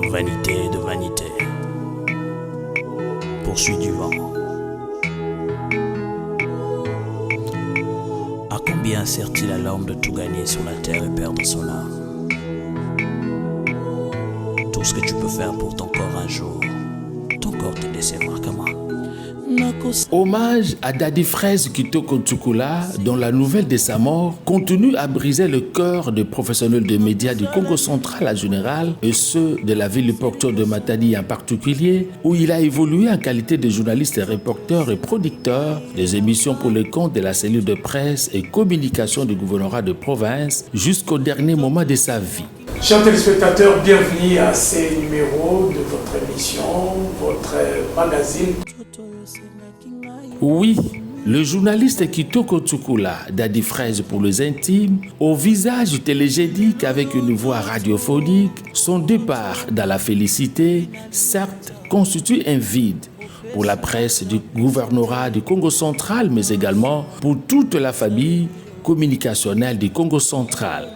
Vanité de vanité, poursuite du vent. À combien sert-il à l'homme de tout gagner sur la terre et perdre son âme? Tout ce que tu peux faire pour ton corps un jour, ton corps te décevra comment? Hommage à Daddy Fraise Kitoko Tsukula, dont la nouvelle de sa mort continue à briser le cœur des professionnels de médias du Congo central en général et ceux de la ville portuaire de Matadi en particulier, où il a évolué en qualité de journaliste, reporter et producteur des émissions pour le compte de la cellule de presse et communication du gouvernorat de province jusqu'au dernier moment de sa vie. Chers téléspectateurs, bienvenue à ces numéros de votre émission, votre magazine. Oui, le journaliste Kitoko Tsukula, Daddy Fraise pour les intimes, au visage télégénique avec une voix radiophonique, son départ dans la félicité, certes, constitue un vide pour la presse du gouvernorat du Congo central, mais également pour toute la famille communicationnelle du Congo central.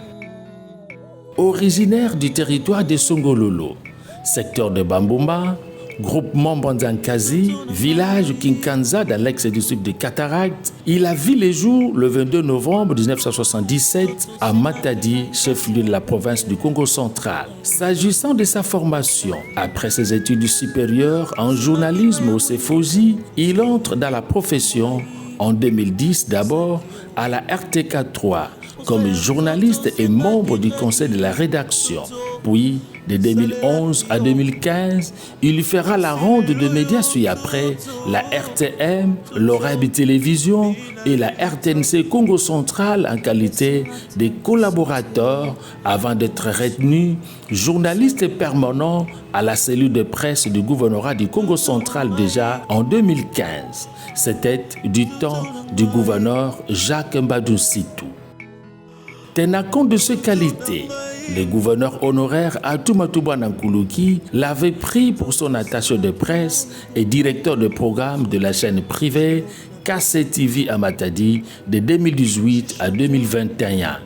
Originaire du territoire de Songololo, secteur de Bambumba, groupement Banzankazi, village Kinkanza dans l'ex-district de Cataract, il a vu les jours le 22 novembre 1977 à Matadi, chef-lieu de la province du Congo central. S'agissant de sa formation, après ses études supérieures en journalisme au CEFOJI, il entre dans la profession en 2010 d'abord à la RTK3 comme journaliste et membre du conseil de la rédaction. Puis, de 2011 à 2015, il fera la ronde de médias suit après la RTM, l'Oreb Télévision et la RTNC Congo Central en qualité de collaborateurs avant d'être retenu journaliste permanent à la cellule de presse du gouvernorat du Congo Central déjà en 2015. C'était du temps du gouverneur Jacques Mbadou Sitou. Tenant compte de ces qualités, le gouverneur honoraire Atumatouba Nankuluki l'avait pris pour son attaché de presse et directeur de programme de la chaîne privée KCTV à Matadi de 2018 à 2021.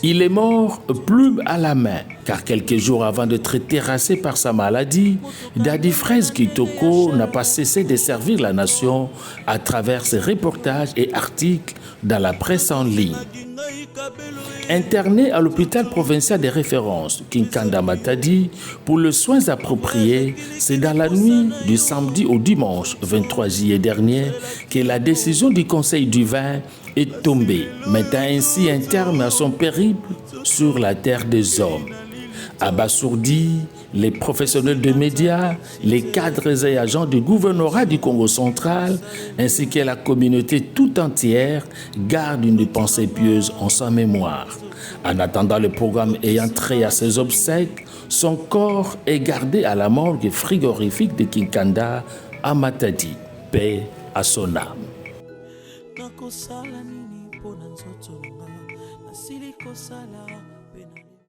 Il est mort plume à la main, car quelques jours avant d'être terrassé par sa maladie, Daddy Fraise Kitoko n'a pas cessé de servir la nation à travers ses reportages et articles dans la presse en ligne. Interné à l'hôpital provincial de référence Kinkanda Matadi pour les soins appropriés, c'est dans la nuit du samedi au dimanche 23 juillet dernier que la décision du Conseil du vin est tombée, mettant ainsi un terme à son périple sur la terre des hommes. Abasourdis, les professionnels de médias, les cadres et agents du gouvernorat du Congo central, ainsi que la communauté tout entière, gardent une pensée pieuse en sa mémoire. En attendant le programme ayant trait à ses obsèques, son corps est gardé à la morgue frigorifique de Kinkanda à Matadi. Paix à son âme. Nakosala nini pona nzoto nanga nasili kosala